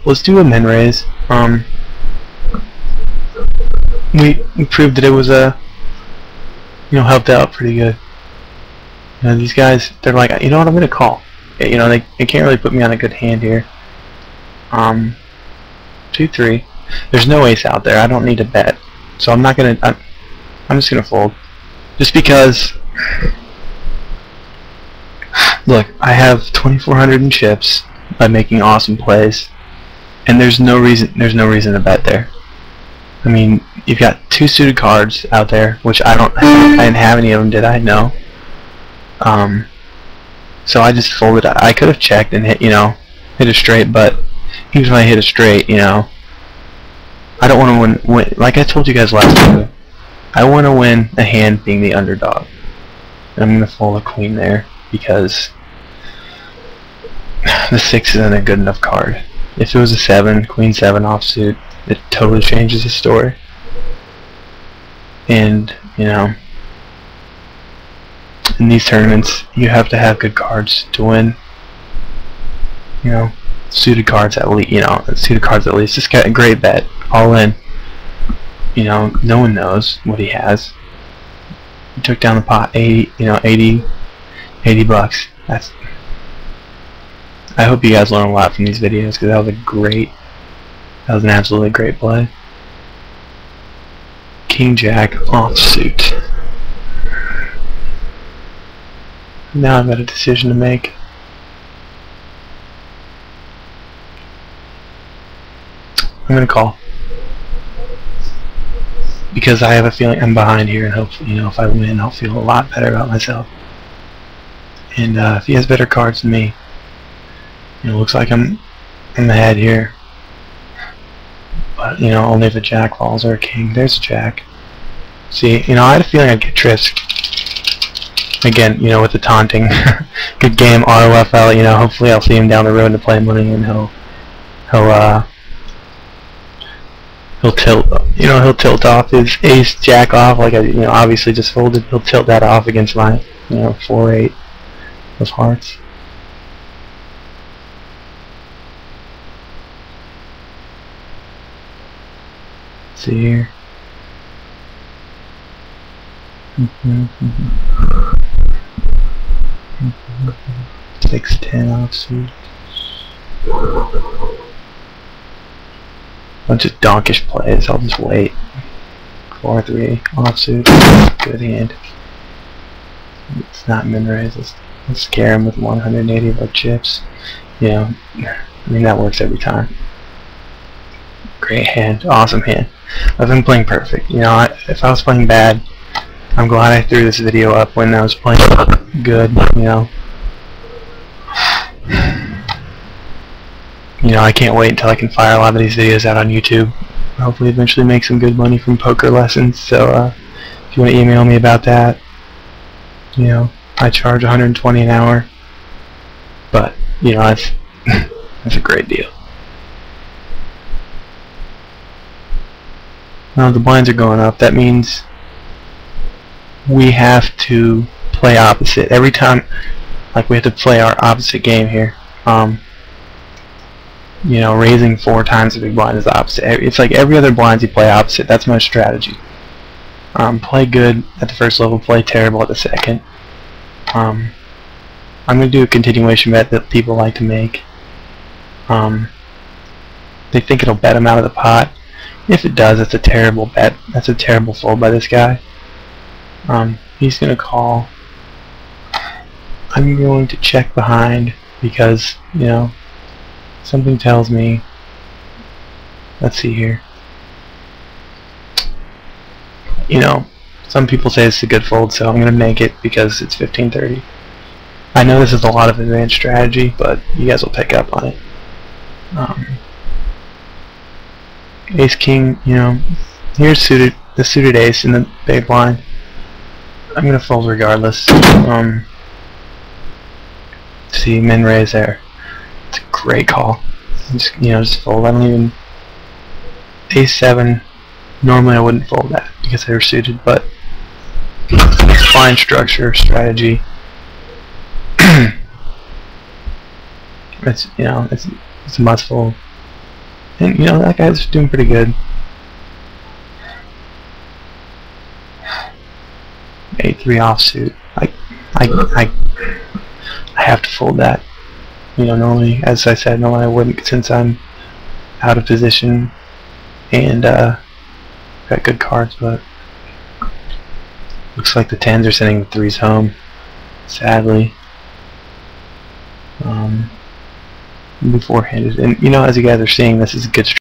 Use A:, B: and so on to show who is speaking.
A: let's do a min raise. We proved that it was helped out pretty good. These guys, they're like, you know what, I'm gonna call. They can't really put me on a good hand here. 2-3. There's no ace out there. I don't need to bet, so I'm not gonna. I'm just gonna fold, just because. Look, I have 2,400 in chips by making awesome plays, and there's no reason to bet there. I mean, you've got 2 suited cards out there, which I didn't have any of them, did I? No. So I just folded. I could have checked and hit a straight, but even if I hit a straight, I don't want to win. Like I told you guys last time, I want to win a hand being the underdog, and I'm gonna fold a queen there because the 6 isn't a good enough card. If it was a 7, queen 7 offsuit, it totally changes the story. And in these tournaments, you have to have good cards to win. Suited cards at least. Suited cards at least. Just got a great bet, all in. No one knows what he has. He took down the pot 80 bucks. I hope you guys learn a lot from these videos, because that was an absolutely great play. King Jack offsuit. Now I've got a decision to make. I'm gonna call, because I have a feeling I'm behind here, and hopefully, if I win, I'll feel a lot better about myself. And if he has better cards than me, it looks like I'm ahead here. But only if a jack falls or a king. There's a jack. See, I had a feeling I'd get trips. Again, with the taunting. Good game, ROFL. Hopefully I'll see him down the road to play money, and he'll tilt. He'll tilt off his ace jack off, like I obviously just folded. He'll tilt that off against my 4-8 of hearts. See here. 6-10 offsuit. Bunch of donkish plays. I'll just wait. 4-3 offsuit. Good hand. It's not min raise. Let's scare him with 180 of our chips. I mean, that works every time. Great hand. Awesome hand. I've been playing perfect. If I was playing bad, I'm glad I threw this video up when I was playing good. I can't wait until I can fire a lot of these videos out on YouTube. Hopefully eventually make some good money from poker lessons. So if you want to email me about that, I charge $120 an hour. But that's a great deal. Now the blinds are going up. That means we have to play opposite every time. Like, we have to play our opposite game here. Raising 4 times the big blind is the opposite. It's like every other blinds you play opposite. That's my strategy. Play good at the first level, play terrible at the second. I'm going to do a continuation bet that people like to make. They think it'll bet them out of the pot. If it does, it's a terrible bet. That's a terrible fold by this guy. He's going to call. I'm going to check behind because, something tells me. Let's see here. Some people say it's a good fold, so I'm going to make it because it's 15-30. I know this is a lot of advanced strategy, but you guys will pick up on it. Ace King, here's the suited ace in the big blind. I'm gonna fold regardless. See, min raise there. It's a great call. Just fold. I don't even. Ace 7. Normally I wouldn't fold that because they were suited, but fine structure, strategy. It's a must fold. And, you know, that guy's doing pretty good. 8-3 offsuit. I have to fold that. You know, normally, as I said, normally I wouldn't, since I'm out of position and got good cards, but looks like the 10s are sending the 3s home, sadly. Beforehand, and you know, as you guys are seeing, this is a good